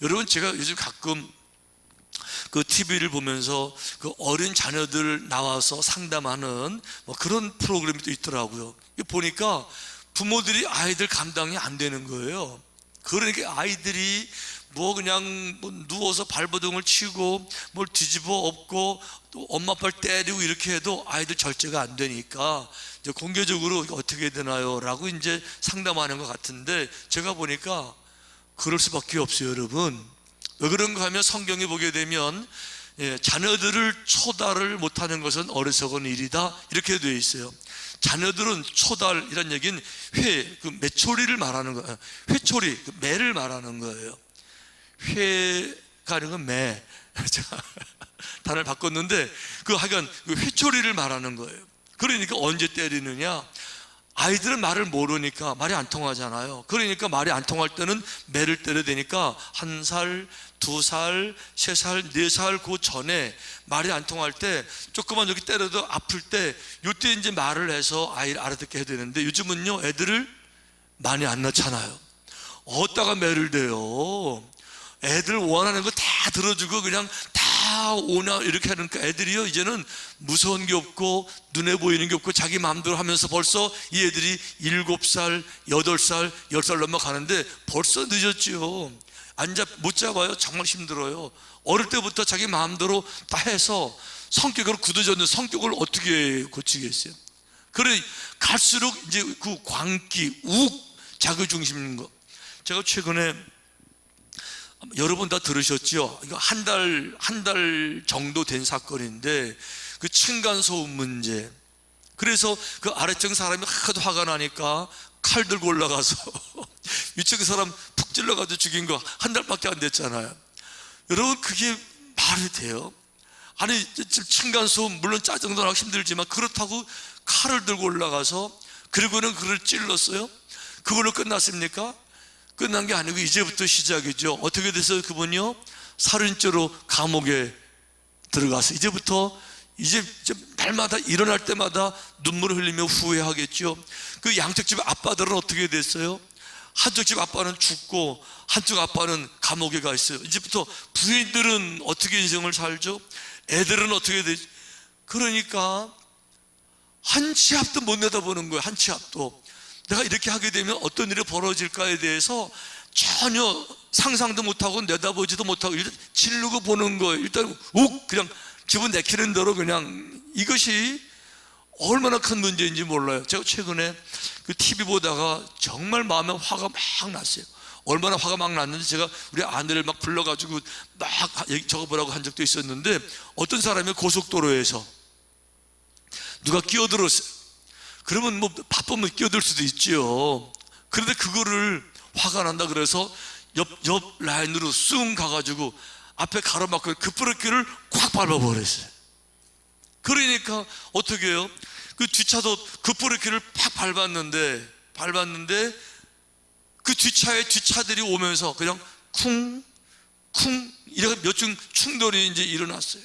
여러분, 제가 요즘 가끔 그 TV를 보면서 그 어린 자녀들 나와서 상담하는 뭐 그런 프로그램이 또 있더라고요. 보니까 부모들이 아이들 감당이 안 되는 거예요. 그러니까 아이들이 뭐 그냥 뭐 누워서 발버둥을 치고 뭘 뒤집어 엎고 또 엄마 아빠를 때리고 이렇게 해도 아이들 절제가 안 되니까 이제 공개적으로 어떻게 해야 되나요? 라고 이제 상담하는 것 같은데, 제가 보니까 그럴 수밖에 없어요, 여러분. 왜 그런가 하면 성경에 보게 되면 자녀들을 초달을 못하는 것은 어리석은 일이다, 이렇게 되어 있어요. 자녀들은 초달이란 얘기는 그 매초리를 말하는 거예요. 회초리, 그 매를 말하는 거예요. 회가 아니고 매. 단어를 바꿨는데 하여간 그 회초리를 말하는 거예요. 그러니까 언제 때리느냐? 아이들은 말을 모르니까 말이 안 통하잖아요. 그러니까 말이 안 통할 때는 매를 때려야 되니까 1살, 2살, 3살, 4살 그 전에 말이 안 통할 때 조금만 여기 때려도 아플 때 이때 이제 말을 해서 아이를 알아듣게 해야 되는데, 요즘은요 애들을 많이 안 낳잖아요. 어디다가 매를 대요? 애들 원하는 거 다 들어주고 그냥 다 오나 이렇게 하니까 애들이요 이제는 무서운 게 없고 눈에 보이는 게 없고 자기 마음대로 하면서 벌써 이 애들이 7살, 8살, 10살 넘어가는데 벌써 늦었지요. 못 잡아요. 정말 힘들어요. 어릴 때부터 자기 마음대로 다 해서 성격으로 굳어졌는데 성격을 어떻게 고치겠어요? 그래 갈수록 이제 그 광기, 자기중심인 거. 제가 최근에 여러분 다 들으셨죠? 이거 한 달 정도 된 사건인데 그 층간소음 문제. 그래서 그 아래층 사람이 하도 화가 나니까 칼 들고 올라가서 위층 사람 푹 찔러가지고 죽인 거 한 달밖에 안 됐잖아요. 여러분, 그게 말이 돼요? 아니, 층간소음 물론 짜증도 나고 힘들지만 그렇다고 칼을 들고 올라가서 그리고는 그를 찔렀어요? 그걸로 끝났습니까? 끝난 게 아니고 이제부터 시작이죠. 어떻게 돼서 그분이요 살인죄로 감옥에 들어가서 이제부터 이제 날마다 일어날 때마다 눈물을 흘리며 후회하겠죠. 그 양쪽 집 아빠들은 어떻게 됐어요? 한쪽 집 아빠는 죽고 한쪽 아빠는 감옥에 가 있어요. 이제부터 부인들은 어떻게 인생을 살죠? 애들은 어떻게 되죠? 그러니까 한 치 앞도 못 내다보는 거예요. 한 치 앞도. 내가 이렇게 하게 되면 어떤 일이 벌어질까에 대해서 전혀 상상도 못하고 내다보지도 못하고 일단 지르고 보는 거예요. 일단 그냥 기분 내키는 대로 그냥. 이것이 얼마나 큰 문제인지 몰라요. 제가 최근에 그 TV 보다가 정말 마음에 화가 막 났어요. 얼마나 화가 막 났는지 제가 우리 아내를 막 불러가지고 막 적어보라고 한 적도 있었는데, 어떤 사람이 고속도로에서 누가 끼어들었어요. 그러면 뭐 바쁘면 끼어들 수도 있지요. 그런데 그거를 화가 난다 그래서 옆 라인으로 쑥 가가지고 앞에 가로막고 급브레이크를 콱 밟아버렸어요. 그러니까 어떻게 해요? 그 뒷차도 급브레이크를 팍 밟았는데 그 뒷차들이 오면서 그냥 쿵 이렇게 몇 중 충돌이 이제 일어났어요.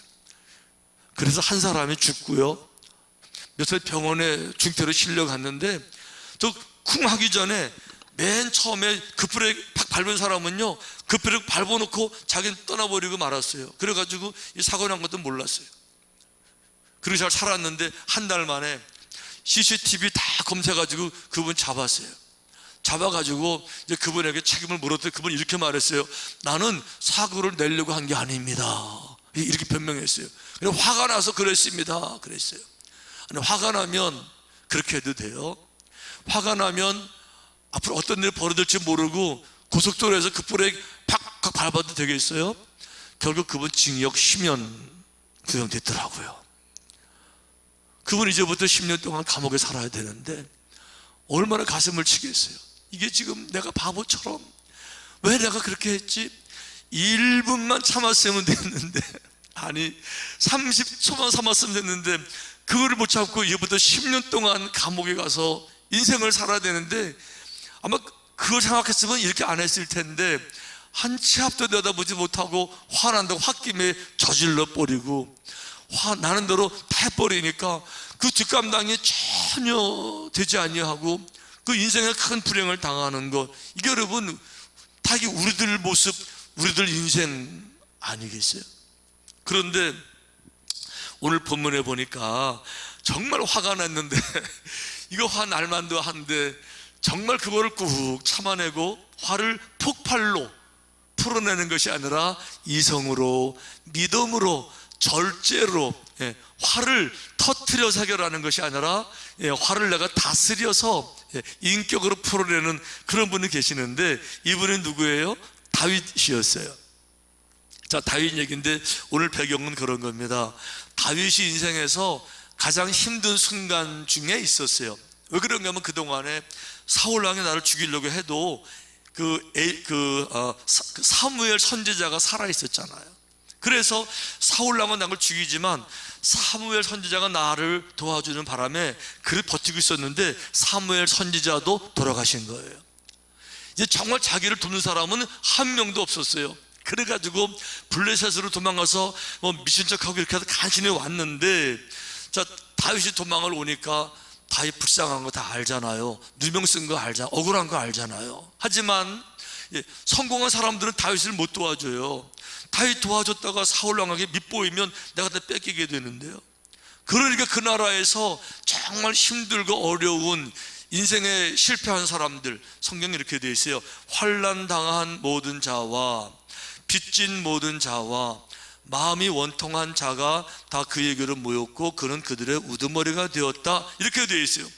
그래서 한 사람이 죽고요, 몇 살 병원에 중태로 실려갔는데, 저 쿵 하기 전에 맨 처음에 급브레이크 팍 밟은 사람은요 급브레이크 밟아놓고 자기는 떠나버리고 말았어요. 그래가지고 이 사고 난 것도 몰랐어요. 그리고 잘 살았는데 한 달 만에 CCTV 다 검색해가지고 그분 잡았어요. 잡아가지고 이제 그분에게 책임을 물었더니 그분이 이렇게 말했어요. 나는 사고를 내려고 한 게 아닙니다, 이렇게 변명했어요. 그래서 화가 나서 그랬습니다, 그랬어요. 아니, 화가 나면 그렇게 해도 돼요? 화가 나면 앞으로 어떤 일이 벌어질지 모르고 고속도로에서 급브레이크 팍팍 밟아도 되겠어요? 결국 그분 징역 10년 구형됐더라고요. 그분 이제부터 10년 동안 감옥에 살아야 되는데 얼마나 가슴을 치겠어요. 이게 지금 내가 바보처럼 왜 내가 그렇게 했지? 1분만 참았으면 됐는데, 아니 30초만 참았으면 됐는데 그거를 못 참고 이제부터 10년 동안 감옥에 가서 인생을 살아야 되는데, 아마 그걸 생각했으면 이렇게 안 했을 텐데 한 치 앞도 내다보지 못하고 화난다고 홧김에 저질러 버리고 나는 대로 다 해버리니까 그 뒷감당이 전혀 되지 아니하고 그 인생에 큰 불행을 당하는 것, 이게 여러분 다 이게 우리들 모습, 우리들 인생 아니겠어요? 그런데 오늘 본문에 보니까 정말 화가 났는데 이거 화 날만도 한데 정말 그거를 꾹 참아내고 화를 폭발로 풀어내는 것이 아니라 이성으로, 믿음으로, 절제로, 화를 터뜨려서 해결하는 것이 아니라 화를 내가 다스려서 인격으로 풀어내는 그런 분이 계시는데, 이분은 누구예요? 다윗이었어요. 자, 다윗 얘기인데 오늘 배경은 그런 겁니다. 다윗이 인생에서 가장 힘든 순간 중에 있었어요. 왜 그런가 하면 그동안에 사울왕이 나를 죽이려고 해도 사무엘 선지자가 살아 있었잖아요. 그래서 사울왕은 나를 죽이지만 사무엘 선지자가 나를 도와주는 바람에 그를 버티고 있었는데 사무엘 선지자도 돌아가신 거예요. 이제 정말 자기를 돕는 사람은 한 명도 없었어요. 그래가지고 블레셋으로 도망가서 미친 척하고 이렇게 해서 간신히 왔는데, 자, 다윗이 도망을 오니까 다윗 불쌍한 거 다 알잖아요. 누명 쓴 거 알잖아요. 억울한 거 알잖아요. 하지만 성공한 사람들은 다윗을 못 도와줘요. 다윗 도와줬다가 사울왕에게 밉보이면 내가 다 뺏기게 되는데요. 그러니까 그 나라에서 정말 힘들고 어려운 인생에 실패한 사람들, 성경에 이렇게 되어 있어요. 환난 당한 모든 자와 빚진 모든 자와 마음이 원통한 자가 다 그에게로 모였고 그는 그들의 우두머리가 되었다, 이렇게 되어 있어요.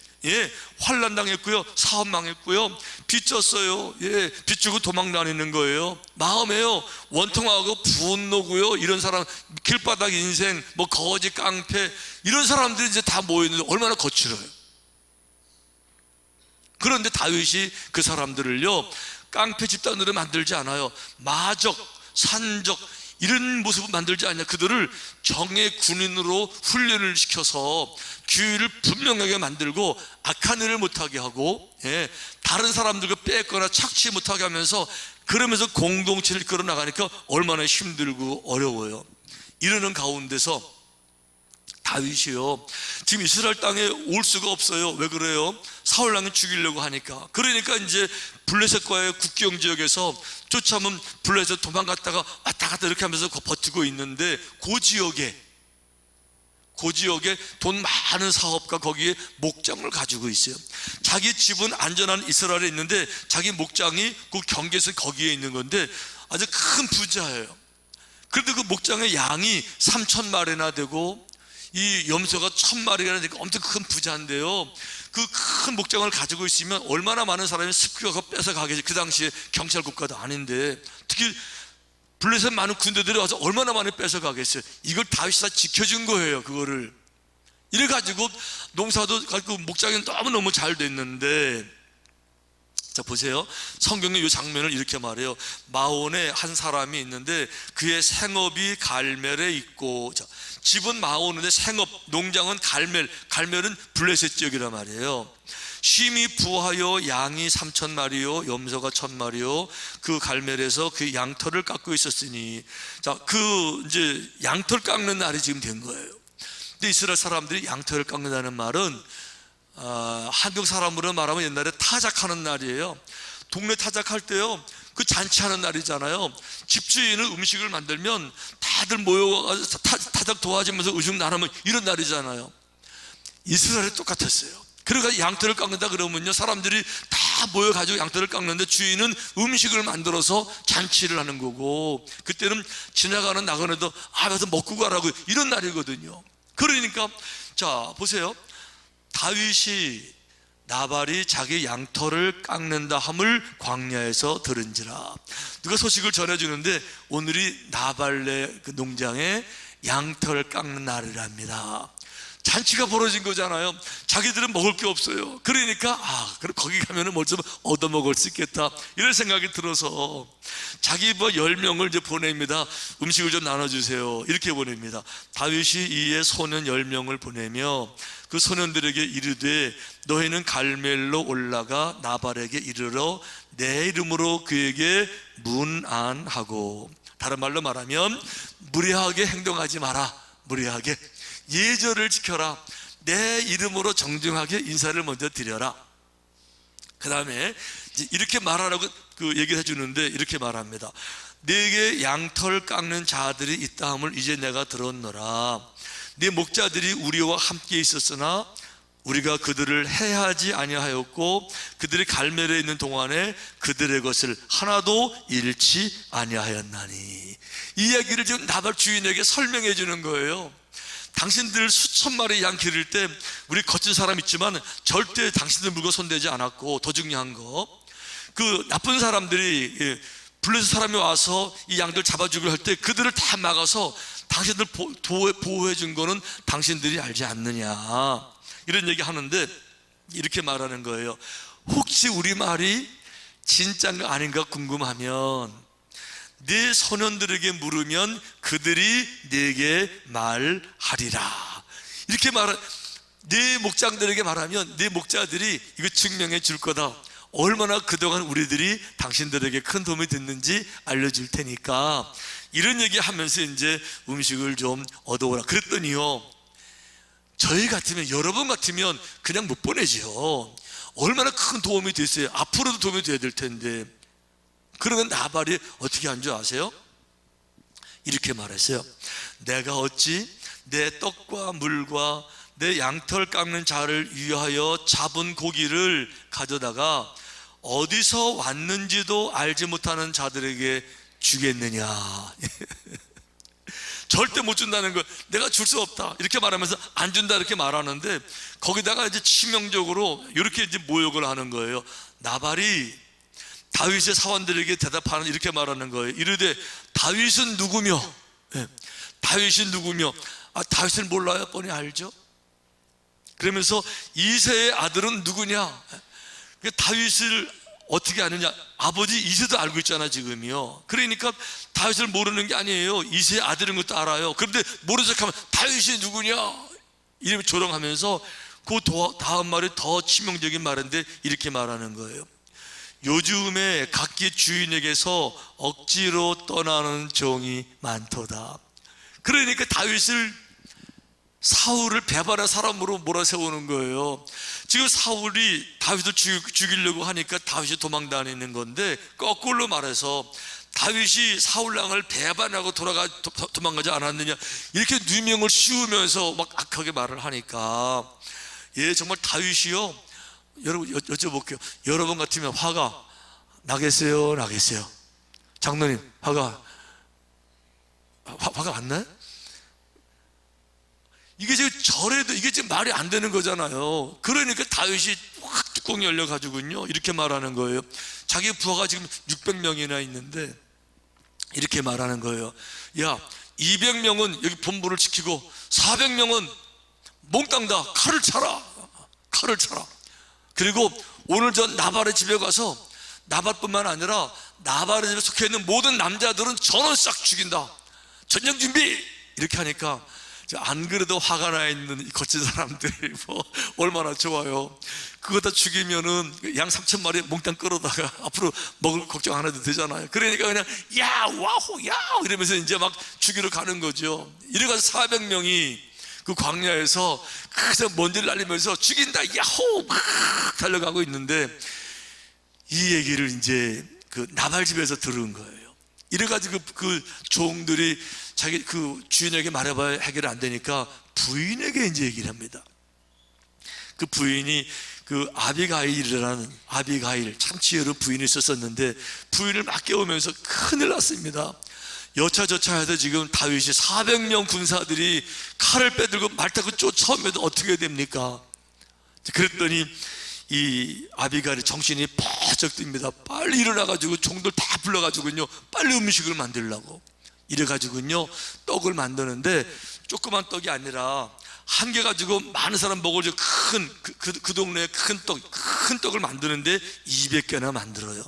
환난 당했고요, 사업 망했고요, 빚졌어요. 빚주고 도망 다니는 거예요. 마음에요 원통하고 분노고요, 이런 사람, 길바닥 인생, 거지, 깡패, 이런 사람들이 이제 다 모여있는데 얼마나 거칠어요. 그런데 다윗이 그 사람들을요 깡패 집단으로 만들지 않아요. 마적, 산적, 이런 모습을 만들지 않냐. 그들을 정예 군인으로 훈련을 시켜서 규율을 분명하게 만들고 악한 일을 못하게 하고, 다른 사람들과 뺏거나 착취 못하게 하면서, 그러면서 공동체를 끌어나가니까 얼마나 힘들고 어려워요. 이러는 가운데서 다윗이요 지금 이스라엘 땅에 올 수가 없어요. 왜 그래요? 사울왕이 죽이려고 하니까. 그러니까 이제 블레셋과의 국경 지역에서 쫓아오면 블레셋 도망갔다가 왔다 갔다 이렇게 하면서 버티고 있는데, 그 지역에 돈 많은 사업가, 거기에 목장을 가지고 있어요. 자기 집은 안전한 이스라엘에 있는데 자기 목장이 그 경계에서 거기에 있는 건데 아주 큰 부자예요. 그런데 그 목장의 양이 3,000마리나 되고 이 염소가 1,000마리가 되니까 엄청 큰 부자인데요, 그 큰 목장을 가지고 있으면 얼마나 많은 사람이 습격하고 뺏어가겠지. 그 당시에 경찰 국가도 아닌데, 특히 블레셋 많은 군대들이 와서 얼마나 많이 뺏어가겠어요. 이걸 다윗이 다 지켜준 거예요. 그거를 이래가지고 농사도 목장이 너무 잘 됐는데, 자 보세요. 성경에 이 장면을 이렇게 말해요. 마온에 한 사람이 있는데 그의 생업이 갈멜에 있고, 자, 집은 마온인데 생업, 농장은 갈멜은 블레셋 지역이란 말이에요. 심히 부하여 양이 3,000마리요 염소가 1,000마리요 그 갈멜에서 그 양털을 깎고 있었으니, 자, 그 이제 양털 깎는 날이 지금 된 거예요. 근데 이스라엘 사람들이 양털을 깎는다는 말은 한국 사람으로 말하면 옛날에 타작하는 날이에요. 동네 타작할 때요 그 잔치하는 날이잖아요. 집주인은 음식을 만들면 다들 모여가서 타작 도와주면서 음식 나누면 이런 날이잖아요. 이스라엘이 똑같았어요. 그러니까 양털을 깎는다 그러면요 사람들이 다 모여가지고 양털을 깎는데 주인은 음식을 만들어서 잔치를 하는 거고, 그때는 지나가는 나그네도 가서 먹고 가라고, 이런 날이거든요. 그러니까 자 보세요. 다윗이 나발이 자기 양털을 깎는다 함을 광야에서 들은지라. 누가 소식을 전해주는데 오늘이 나발의 그 농장에 양털 깎는 날이랍니다. 잔치가 벌어진 거잖아요. 자기들은 먹을 게 없어요. 그러니까 그럼 거기 가면은 뭘 좀 얻어 먹을 수 있겠다, 이런 생각이 들어서 자기 10명을 이제 보냅니다. 음식을 좀 나눠주세요, 이렇게 보냅니다. 다윗이 이에 소년 10명을 보내며 그 소년들에게 이르되 너희는 갈멜로 올라가 나발에게 이르러 내 이름으로 그에게 문안하고, 다른 말로 말하면 무례하게 행동하지 마라. 무례하게 예절을 지켜라. 내 이름으로 정중하게 인사를 먼저 드려라. 그 다음에 이렇게 말하라고 그 얘기를 해주는데 이렇게 말합니다. 네게 양털 깎는 자들이 있다 함을 이제 내가 들었노라. 네 목자들이 우리와 함께 있었으나 우리가 그들을 해하지 아니하였고 그들이 갈멜에 있는 동안에 그들의 것을 하나도 잃지 아니하였나니. 이 이야기를 지금 나발 주인에게 설명해 주는 거예요. 당신들 수천 마리 양 기를 때 우리 거친 사람 있지만 절대 당신들 물건 손대지 않았고, 더 중요한 거, 그 나쁜 사람들이 블레셋 사람이 와서 이 양들 잡아주기로 할 때 그들을 다 막아서 당신들 보호해 준 거는 당신들이 알지 않느냐, 이런 얘기 하는데 이렇게 말하는 거예요. 혹시 우리 말이 진짜인가 아닌가 궁금하면 네 소년들에게 물으면 그들이 네게 말하리라. 이렇게 네 목장들에게 말하면 네 목자들이 이거 증명해 줄 거다. 얼마나 그동안 우리들이 당신들에게 큰 도움이 됐는지 알려줄 테니까, 이런 얘기 하면서 이제 음식을 좀 얻어오라 그랬더니요, 저희 같으면, 여러분 같으면 그냥 못 보내지요. 얼마나 큰 도움이 됐어요. 앞으로도 도움이 돼야 될 텐데. 그러면 나발이 어떻게 한 줄 아세요? 이렇게 말했어요. 내가 어찌 내 떡과 물과 내 양털 깎는 자를 위하여 잡은 고기를 가져다가 어디서 왔는지도 알지 못하는 자들에게 주겠느냐. 절대 못 준다는 걸, 내가 줄 수 없다 이렇게 말하면서 안 준다 이렇게 말하는데, 거기다가 이제 치명적으로 이렇게 이제 모욕을 하는 거예요. 나발이 다윗의 사원들에게 대답하는, 이렇게 말하는 거예요. 이르되 다윗은 누구며? 다윗이 누구며? 다윗을 몰라요? 뻔히 알죠. 그러면서 이새의 아들은 누구냐? 다윗을 어떻게 아느냐? 아버지 이새도 알고 있잖아 지금이요. 그러니까 다윗을 모르는 게 아니에요. 이새의 아들인 것도 알아요. 그런데 모르는 척하면 다윗이 누구냐? 이름을 조롱하면서 그 다음 말이 더 치명적인 말인데 이렇게 말하는 거예요. 요즘에 각기 주인에게서 억지로 떠나는 종이 많도다. 그러니까 사울을 배반한 사람으로 몰아세우는 거예요. 지금 사울이 다윗을 죽이려고 하니까 다윗이 도망다니는 건데, 거꾸로 말해서 다윗이 사울왕을 배반하고 도망가지 않았느냐, 이렇게 누명을 씌우면서 막 악하게 말을 하니까, 정말 다윗이요, 여러분 여쭤볼게요. 여러분 같으면 화가 나겠어요? 나겠어요? 장로님, 화가 안 나요? 이게 지금 절에도 이게 지금 말이 안 되는 거잖아요. 그러니까 다윗이 확 뚜껑이 열려가지고요, 이렇게 말하는 거예요. 자기 부하가 지금 600명이나 있는데 이렇게 말하는 거예요. 야, 200명은 여기 본부를 지키고 400명은 몽땅 다 칼을 차라. 그리고 오늘 저 나발의 집에 가서, 나발뿐만 아니라 나발의 집에 속해 있는 모든 남자들은 전원 싹 죽인다. 전쟁 준비! 이렇게 하니까 안 그래도 화가 나 있는 거친 사람들이 얼마나 좋아요. 그거 다 죽이면은 양 3,000마리 몽땅 끌어다가 앞으로 먹을 걱정 안 해도 되잖아요. 그러니까 그냥 야 와호 야 이러면서 이제 막 죽이러 가는 거죠. 이래가지고 400명이 그 광야에서 그래서 먼지를 날리면서 죽인다 야호 막 달려가고 있는데, 이 얘기를 이제 그 나발 집에서 들은 거예요. 이래가지고 그 종들이 자기 그 주인에게 말해봐야 해결 안 되니까 부인에게 이제 얘기를 합니다. 그 부인이 그 아비가일, 참 지혜로 부인이 있었는데 부인을 막 깨우면서 큰일 났습니다. 여차저차해서 지금 다윗이 400명 군사들이 칼을 빼들고 말 타고 쫓아오면 어떻게 됩니까? 그랬더니 이 아비가일이 정신이 바짝 듭니다. 빨리 일어나가지고 종들 다 불러가지고요, 빨리 음식을 만들려고 이래가지고요, 떡을 만드는데 조그만 떡이 아니라 한 개 가지고 많은 사람 먹을 그 동네에 큰 떡을 만드는데 200개나 만들어요.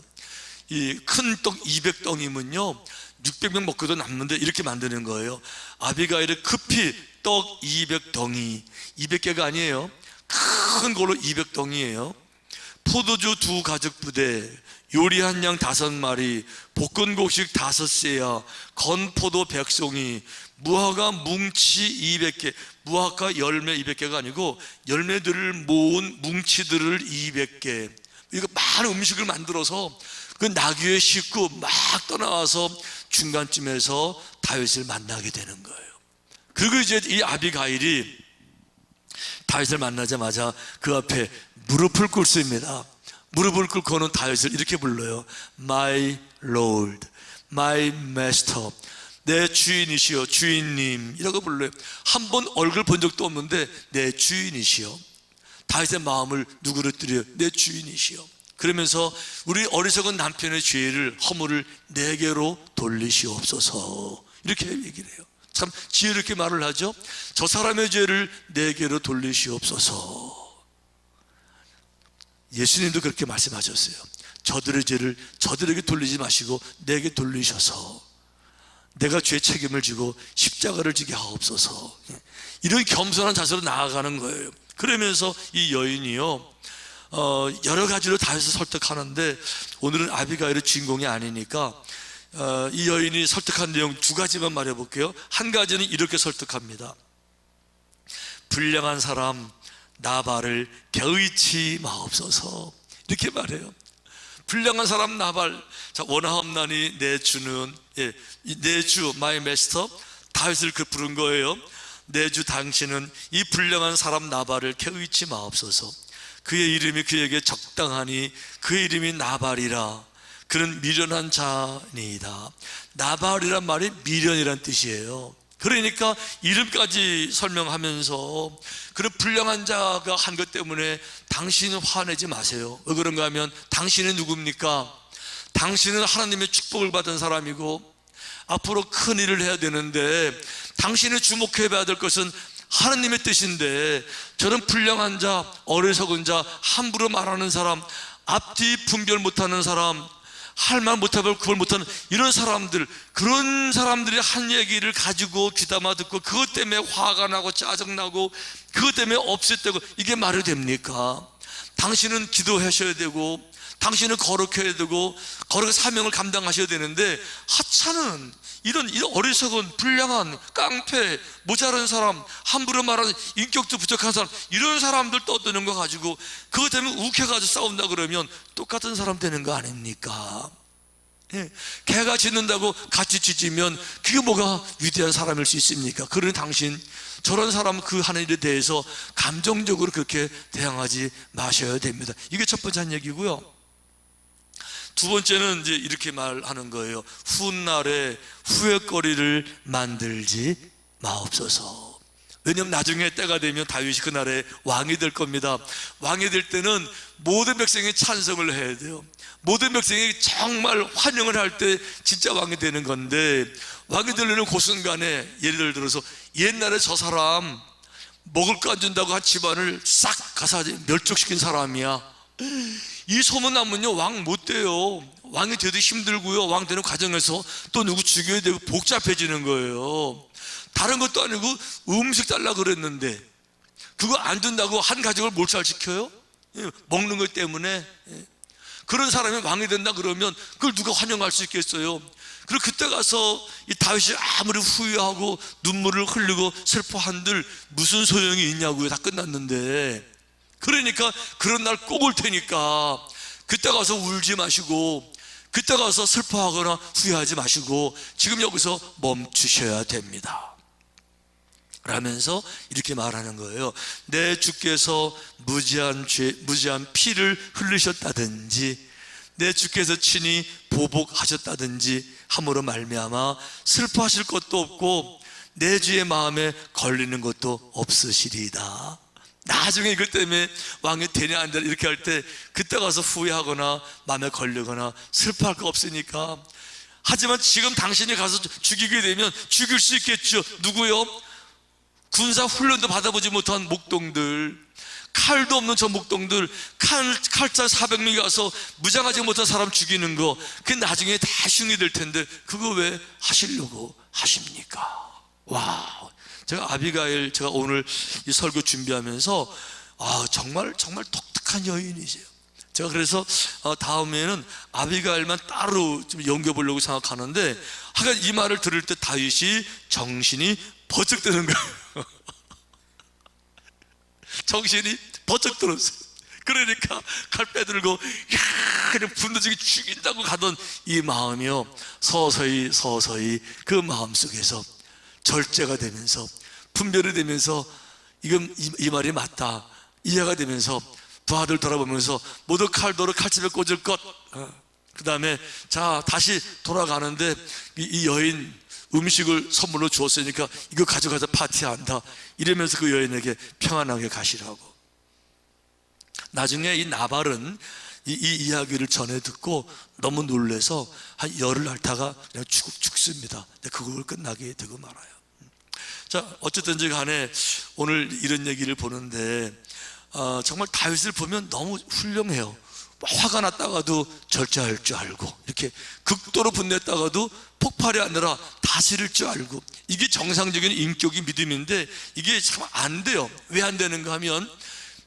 이 큰 떡 200덩이면요 600명 먹고도 남는데 이렇게 만드는 거예요. 아비가일이 급히 떡 200덩이, 200개가 아니에요. 큰 걸로 200덩이에요. 포도주 2가죽 부대, 요리한 양 5마리, 볶은 곡식 5세야, 건포도 100송이, 무화과 뭉치 200개. 무화과 열매 200개가 아니고 열매들을 모은 뭉치들을 200개. 이거 많은 음식을 만들어서 그 나귀에 싣고 막 떠나와서 중간쯤에서 다윗을 만나게 되는 거예요. 그리고 이제 이 아비가일이 다윗을 만나자마자 그 앞에 무릎을 꿇습니다. 무릎을 꿇고는 다윗을 이렇게 불러요. My Lord, My Master. 내 주인이시여, 주인님 이라고 불러요. 한 번 얼굴 본 적도 없는데 내 주인이시여. 다윗의 마음을 누그러뜨려요. 내 주인이시여. 그러면서 우리 어리석은 남편의 죄를, 허물을 내게로 돌리시옵소서, 이렇게 얘기를 해요. 참 지혜롭게 말을 하죠. 저 사람의 죄를 내게로 돌리시옵소서. 예수님도 그렇게 말씀하셨어요. 저들의 죄를 저들에게 돌리지 마시고 내게 돌리셔서 내가 죄 책임을 지고 십자가를 지게 하옵소서. 이런 겸손한 자세로 나아가는 거예요. 그러면서 이 여인이요, 여러 가지로 다윗을 설득하는데 오늘은 아비가일의 주인공이 아니니까 이 여인이 설득한 내용 두 가지만 말해볼게요. 한 가지는 이렇게 설득합니다. 불량한 사람 나발을 개의치 마옵소서, 이렇게 말해요. 불량한 사람 나발, 자, 원하옵나니 내 주는, 내 주, 마이 메스터, 다윗을 그 부른 거예요. 내 주 당신은 이 불량한 사람 나발을 개의치 마옵소서. 그의 이름이 그에게 적당하니 그의 이름이 나발이라. 그는 미련한 자니이다. 나발이란 말이 미련이란 뜻이에요. 그러니까 이름까지 설명하면서 그런 불량한 자가 한 것 때문에 당신은 화내지 마세요. 왜 그런가 하면 당신은 누굽니까? 당신은 하나님의 축복을 받은 사람이고 앞으로 큰 일을 해야 되는데 당신이 주목해 봐야 될 것은 하나님의 뜻인데, 저런 불량한 자, 어리석은 자, 함부로 말하는 사람, 앞뒤 분별 못하는 사람, 할 말 못하고 그걸 못하는 이런 사람들, 그런 사람들이 한 얘기를 가지고 귀담아 듣고 그것 때문에 화가 나고 짜증나고 그것 때문에 없앴다고, 이게 말이 됩니까? 당신은 기도하셔야 되고 당신은 거룩해야 되고 거룩의 사명을 감당하셔야 되는데 하찮은 이런 어리석은 불량한 깡패, 모자란 사람, 함부로 말하는 인격도 부족한 사람, 이런 사람들 떠드는 거 가지고 그것 때문에 욱해가지고 싸운다 그러면 똑같은 사람 되는 거 아닙니까? 예, 개가 짖는다고 같이 짖으면 그게 뭐가 위대한 사람일 수 있습니까? 그러니 당신 저런 사람 그 하는 일에 대해서 감정적으로 그렇게 대항하지 마셔야 됩니다. 이게 첫 번째 한 얘기고요. 두 번째는 이제 이렇게 말하는 거예요. 훗날에 후회거리를 만들지 마옵소서. 왜냐하면 나중에 때가 되면 다윗이 그날에 왕이 될 겁니다. 왕이 될 때는 모든 백성이 찬성을 해야 돼요. 모든 백성이 정말 환영을 할 때 진짜 왕이 되는 건데, 왕이 되려는 그 순간에 예를 들어서 옛날에 저 사람 먹을 거 안 준다고 한 집안을 싹 가서 멸족시킨 사람이야, 이 소문나면요 왕 못 돼요. 왕이 되도 힘들고요, 왕 되는 과정에서 또 누구 죽여야 되고 복잡해지는 거예요. 다른 것도 아니고 음식 달라 그랬는데 그거 안 준다고 한 가족을 몰살시켜요? 먹는 것 때문에. 그런 사람이 왕이 된다 그러면 그걸 누가 환영할 수 있겠어요? 그리고 그때 가서 이 다윗이 아무리 후회하고 눈물을 흘리고 슬퍼한들 무슨 소용이 있냐고요. 다 끝났는데. 그러니까 그런 날 꼭 올 테니까 그때 가서 울지 마시고 그때 가서 슬퍼하거나 후회하지 마시고 지금 여기서 멈추셔야 됩니다 라면서 이렇게 말하는 거예요. 내 주께서 무지한 피를 흘리셨다든지 내 주께서 친히 보복하셨다든지 함으로 말미암아 슬퍼하실 것도 없고 내 주의 마음에 걸리는 것도 없으시리이다. 나중에 이것 때문에 왕이 되냐 안 되냐 이렇게 할 때 그때 가서 후회하거나 마음에 걸리거나 슬퍼할 거 없으니까. 하지만 지금 당신이 가서 죽이게 되면 죽일 수 있겠죠. 누구요? 군사 훈련도 받아보지 못한 목동들, 칼도 없는 저 목동들, 칼자 400명이 가서 무장하지 못한 사람 죽이는 거, 그게 나중에 다 흉이 될 텐데 그거 왜 하시려고 하십니까? 와, 제가 아비가일, 제가 오늘 이 설교 준비하면서 정말 독특한 여인이세요. 제가 그래서 다음에는 아비가일만 따로 좀 연결해보려고 생각하는데, 하여간 이 말을 들을 때 다윗이 정신이 버쩍 드는 거예요. 정신이 버쩍 들었어요. 그러니까 칼 빼들고 그냥 분노적이 죽인다고 가던 이 마음이요, 서서히 서서히 그 마음 속에서 절제가 되면서, 분별이 되면서, 이건 이 말이 맞다, 이해가 되면서 부하들 돌아보면서 모두 칼도로 칼집에 꽂을 것. 그 다음에 자 다시 돌아가는데 이 여인 음식을 선물로 주었으니까 이거 가져가서 파티한다, 이러면서 그 여인에게 평안하게 가시라고. 나중에 이 나발은 이 이야기를 전해 듣고 너무 놀래서 한 열흘 앓다가 그냥 죽습니다. 그걸 끝나게 되고 말아요. 자, 어쨌든지 간에 오늘 이런 얘기를 보는데 정말 다윗을 보면 너무 훌륭해요. 화가 났다가도 절제할 줄 알고, 이렇게 극도로 분냈다가도 폭발이 아니라 다스릴 줄 알고, 이게 정상적인 인격이 믿음인데 이게 참 안 돼요. 왜 안 되는가 하면,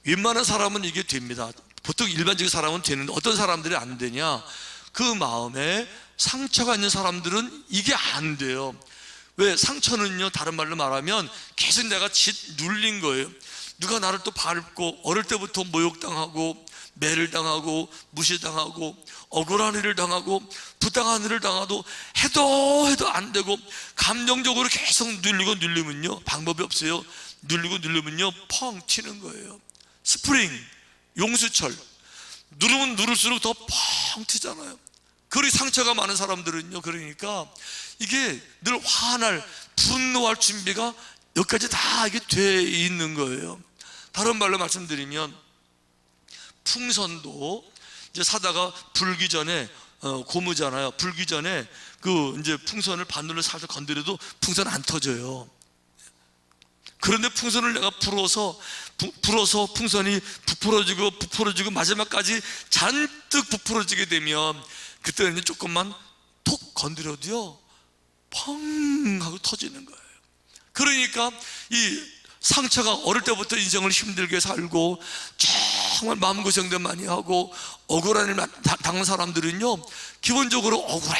웬만한 사람은 이게 됩니다. 보통 일반적인 사람은 되는데 어떤 사람들이 안 되냐, 그 마음에 상처가 있는 사람들은 이게 안 돼요. 왜? 상처는요, 다른 말로 말하면 계속 내가 눌린 거예요. 누가 나를 또 밟고, 어릴 때부터 모욕당하고 매를 당하고 무시당하고 억울한 일을 당하고 부당한 일을 당하도 해도 안 되고, 감정적으로 계속 눌리면요 방법이 없어요. 누르면요 펑 튀는 거예요. 스프링, 용수철, 누르면 누를수록 더 펑 튀잖아요. 그리 상처가 많은 사람들은요, 그러니까 이게 늘 화날, 분노할 준비가 여기까지 다 이게 돼 있는 거예요. 다른 말로 말씀드리면, 풍선도 이제 사다가 불기 전에 고무잖아요. 불기 전에 그 이제 풍선을 바늘로 살짝 건드려도 풍선 안 터져요. 그런데 풍선을 내가 불어서 풍선이 부풀어지고 마지막까지 잔뜩 부풀어지게 되면, 그때는 조금만 톡 건드려도요 펑 하고 터지는 거예요. 그러니까 이 상처가 어릴 때부터 인생을 힘들게 살고 정말 마음고생도 많이 하고 억울한 일 당한 사람들은요 기본적으로 억울해,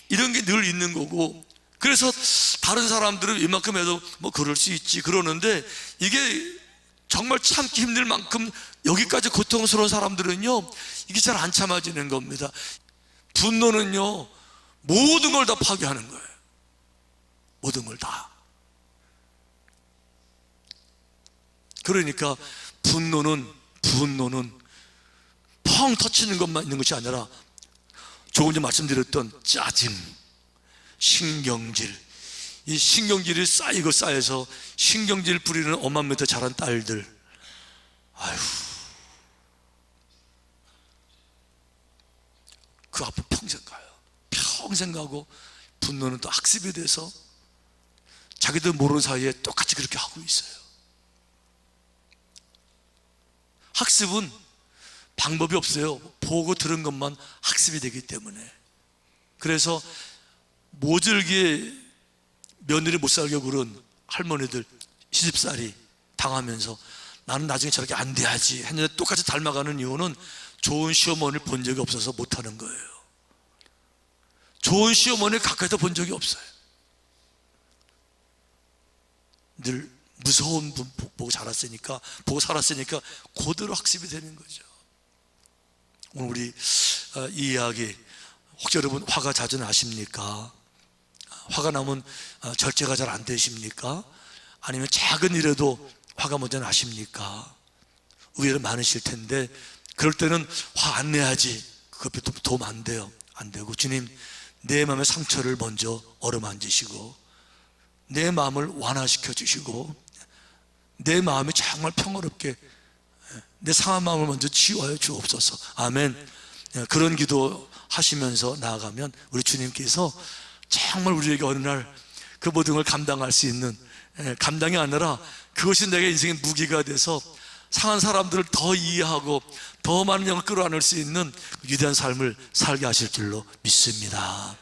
이런 게 늘 있는 거고, 그래서 다른 사람들은 이만큼 해도 뭐 그럴 수 있지 그러는데, 이게 정말 참기 힘들 만큼 여기까지 고통스러운 사람들은요 이게 잘 안 참아지는 겁니다. 분노는요 모든 걸 다 파괴하는 거예요. 모든 걸 다. 그러니까 분노는 펑 터치는 것만 있는 것이 아니라, 조금 전에 말씀드렸던 짜증, 신경질, 이 신경질이 쌓여서 신경질 부리는 엄마 밑에 자란 딸들, 아휴, 그 앞으로 평생 가고, 분노는 또 학습이 돼서 자기들 모르는 사이에 똑같이 그렇게 하고 있어요. 학습은 방법이 없어요. 보고 들은 것만 학습이 되기 때문에. 그래서 모질게 며느리 못 살게 굴은 할머니들 시집살이 당하면서 나는 나중에 저렇게 안 돼야지 했는데 똑같이 닮아가는 이유는 좋은 시어머니를 본 적이 없어서 못하는 거예요. 좋은 시어머니를 가까이서 본 적이 없어요. 늘 무서운 분 보고 살았으니까 그대로 학습이 되는 거죠. 오늘 우리 이 이야기, 혹시 여러분 화가 자주 나십니까? 화가 나면 절제가 잘 안 되십니까? 아니면 작은 일에도 화가 먼저 나십니까? 의외로 많으실 텐데, 그럴 때는 화 안 내야지, 그것도 도움 안 돼요. 안 되고, 주님 내 마음의 상처를 먼저 어루만지시고 내 마음을 완화시켜 주시고 내 마음이 정말 평화롭게, 내 상한 마음을 먼저 치유하여 주옵소서. 아멘. 그런 기도 하시면서 나아가면 우리 주님께서 정말 우리에게 어느 날 그 모든 걸 감당할 수 있는, 감당이 아니라 그것이 내게 인생의 무기가 돼서 상한 사람들을 더 이해하고 더 많은 영을 끌어안을 수 있는 위대한 삶을 살게 하실 줄로 믿습니다.